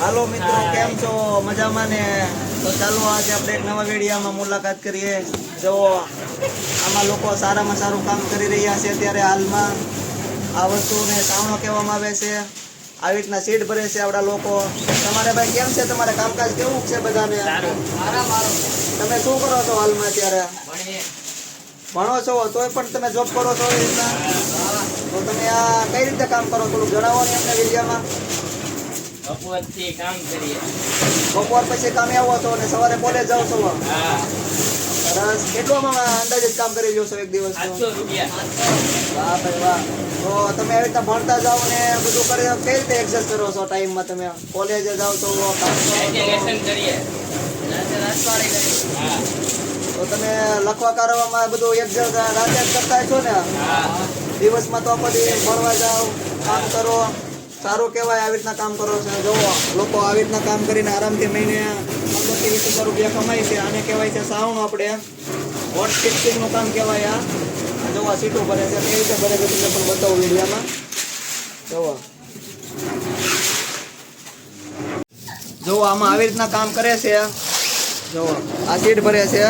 હાલો મિત્રો, કેમ છો? મજામાં ને? તો ચાલો આજે આપણે એક નવા વિડીયોમાં મુલાકાત કરીએ. જો આમાં લોકો સારામાં સારું કામ કરી રહ્યા છે અત્યારે હાલમાં. આ વસ્તુને સાવણો કહેવામાં આવે છે. આવી રીતના સીટ ભરે છે આપણા લોકો. તમારે ભાઈ કેમ છે? તમારે કામકાજ કેવું છે બધાને? તમે શું કરો છો હાલમાં અત્યારે? ભણો છો તોય પણ તમે જોબ કરો છો એવી રીતના? તો તમે આ કઈ રીતે કામ કરો થોડું જણાવો ને અમને વિડીયોમાં. બપોર પછી કામે આવો છો અને સવારે કોલેજ જાઓ છો? સરસ. કેટલોમાં અંદાજિત કામ કરી લ્યો છો એક દિવસ? વાહ ભાઈ વાહ. તો તમે આવી રીતે ભણતા જાઓ ને બધું કરી કઈ રીતે એડજસ્ટ કરો છો ટાઈમમાં? તમે કોલેજે જાઓ છો, કામ કરો તો તમે લખવા કરવામાં બધું એડજસ્ટ રાતે જ કરતા છો ને? દિવસમાં તો પછી ભણવા જાઓ, કામ કરો. સારું કહેવાય આવી રીતના કામ કરો છો. જોવો લોકો આવી રીતના કામ કરીને આરામથી મહિને 15-20 રૂપિયા કમાય છે. આને કહેવાય છે સાવણું. આપણે વોટ ફિક્સિંગનું કામ કહેવાય. આ જોવા સીટું ભરે છે કઈ રીતે ભરે છે તમને પણ બતાવું વિડીયોમાં. જોવો આમાં આવી રીતના કામ કરે છે. જોવો આ સીટ ભરે છે.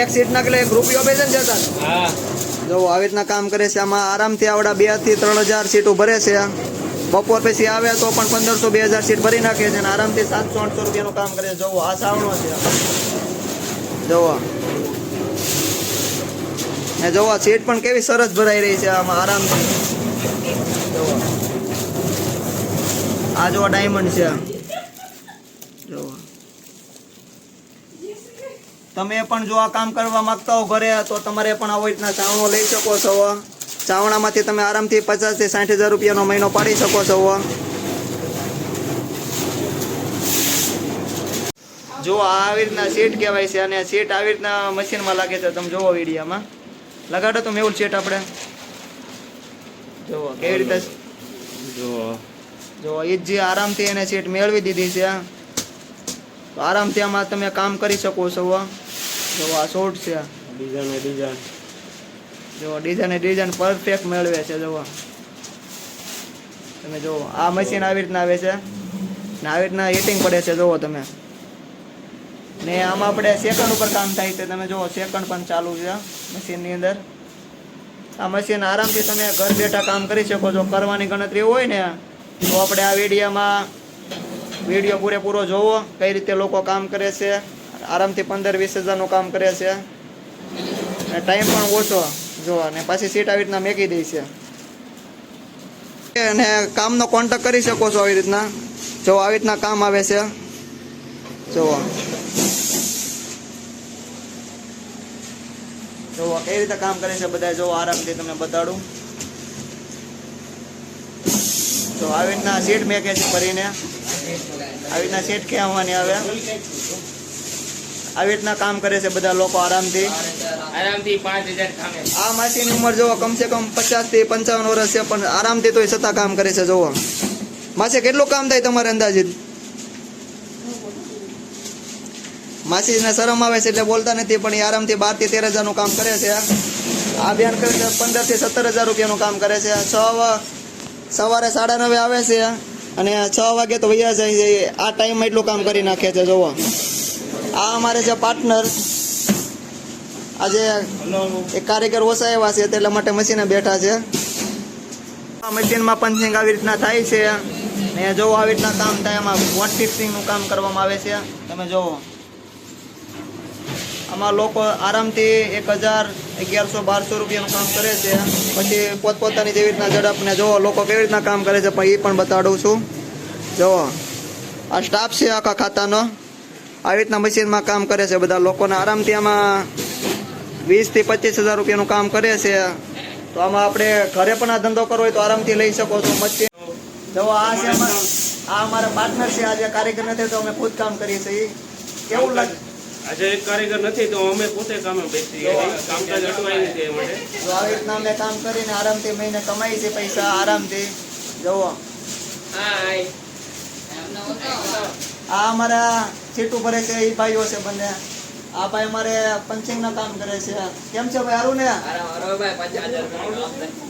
એક સીટ ના એટલે 1 રૂપિયો બે છે ને જતા. જોવો આવી રીતના કામ કરે છે. આમાં આરામથી આવડા 2 થી 3,000 સીટો ભરે છે. બપોર પછી આવે તો પણ 1500-2000 સીટ ભરી નાખે છે અને આરામથી 700-800 રૂપિયાનું કામ કરે છે. જોવો આ સાવણો છે. જોવો ને જોવો સીટ પણ કેવી સરસ ભરાઈ રહી છે આમાં આરામથી. જોવો આ જો ડાયમંડ છે. જોવો તમે પણ જો આ કામ કરવા માંગતા હો ઘરે તો તમારે પણ આવી રીતના સાવણો લઈ શકો છો. ચાવણામાંથી તમે આરામથી 50,000 થી 60,000 રૂપિયાનો મહિનો પાડી શકો છો. જો આવી રીતના સીટ કહેવાય છે અને સીટ આવી રીતના મશીનમાં લાગે છે. તમે જોવો વિડીયોમાં લગાડો તો મેવું સીટ આપણે જોવો કેવી રીતે. જો એ જે આરામથી એને સીટ મેળવી દીધી છે તો આરામથી આમાં તમે કામ કરી શકો છો. જો આ શોર્ટ છે. જો ડિઝાઇન પરફેક્ટ મેળવે છે. જુઓ તમે જુઓ આ મશીન આવી રીતના આવે છે ને આવી રીતના હીટિંગ પડે છે. જુઓ તમે ને આમાં આપણે સેકન્ડ ઉપર કામ થાય છે. તમે જુઓ સેકન્ડ પણ ચાલુ છે મશીનની અંદર. આ મશીન આરામથી તમે ઘર બેઠા કામ કરી શકો છો. કરવાની ગણતરી હોય ને તો આપણે આ વિડીયો પૂરેપૂરો જોવો કઈ રીતે લોકો કામ કરે છે. આરામથી 15-20 હજારનું કામ કરે છે અને ટાઈમ પણ ઓછો. જો અને પાછી સીટ આવી રીતના મેકી દઈ છે અને કામનો કોન્ટેક્ટ કરી શકો છો આવી રીતના. જો આવી રીતના કામ આવે છે. જોવો કઈ રીતે કામ કરે છે બધા. જો આરામથી તમને બતાડું. તો આવી રીતના સીટ મેકે છે ભરીને. આવી રીતના સીટ ખેંચવાની આવે. આવી રીતના કામ કરે છે બધા લોકો આરામથી. 5,000 કામે. આ માસીની ઉંમર જોવો કમસે કમ 50 થી 55 વર્ષ છે પણ આરામથી તોય છતાં કામ કરે છે. જોવો માસી કેટલું કામ થાય તમારે અંદાજિત? માસીને શરમ આવે છે એટલે બોલતા નથી પણ એ આરામથી 12 થી 13 હજારનું કામ કરે છે. આ બેન કરે છે 15 થી 17 હજાર રૂપિયાનું કામ કરે છે. સવારે 9:30 આવે છે અને 6 વાગે તો વૈયા જાય છે. આ ટાઈમમાં એટલું કામ કરી નાખે છે. જોવો આ અમારે જે પાર્ટનર આજે એક કારીગર ઓછા એવા છે એટલા માટે મશીને બેઠા છે. આ મશીનમાં પંચિંગ આવી રીતના થાય છે ને જો આવી રીતના કામ થાય. એમાં વોટ ફિક્સિંગનું કામ કરવામાં આવે છે. તમે જોવો આમાં લોકો આરામથી 1,000, 1,100, 1,200 રૂપિયાનું કામ કરે છે. પછી પોતપોતાની જેવી રીતના ઝડપને જોવો લોકો કેવી રીતના કામ કરે છે પણ એ પણ બતાડું છું. જોવો આ સ્ટાફ છે આખા ખાતાનો. આવી રીતના મશીનમાં કામ કરે છે બધા લોકોને. આરામથી આમાં 20 થી 25 હજાર રૂપિયાનું કામ કરે છે. તો આમાં આપણે ઘરે પણ આ ધંધો કરવો હોય તો આરામથી લઈ શકો છો. મશીન જો આ છે આ અમારા પાર્ટનર છે. આજે કારીગર નથી તો અમે ખુદ કામ કરીએ છીએ. કેવું લાગે? આજે એક કારીગર નથી તો અમે પોતે કામે બેસી કામકાજ અટવાય નથી એ માટે. જો આવી રીતના અમે કામ કરીને આરામથી મહિને કમાઈ છે પૈસા આરામથી. જુઓ આ અમારા સીટું ભરે છે એ ભાઈઓ છે બંને. આ ભાઈ અમારે પંચિંગ ના કામ કરે છે. કેમ છે ભાઈ? સારું ને?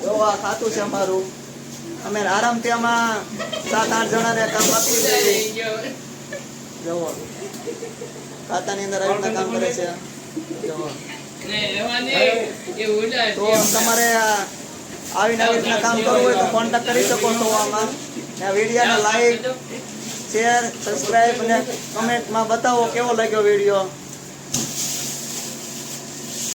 જો આ ખાતું છે અમારું. અમે આરામથી આમાં 7-8 જણાને કામ આપી દઈએ. જુઓ ખાતાની અંદર આવી રીતના કામ કરે છે. જુઓ તો તમારે આવીને આવી રીતના કામ કરવું હોય તો કોન્ટેક્ટ કરી શકો છો આમાં. ને આ વિડીયોને લાઈક શેર સબસ્ક્રાઇબ અને કમેન્ટમાં બતાવો કેવો લાગ્યો વિડીયો.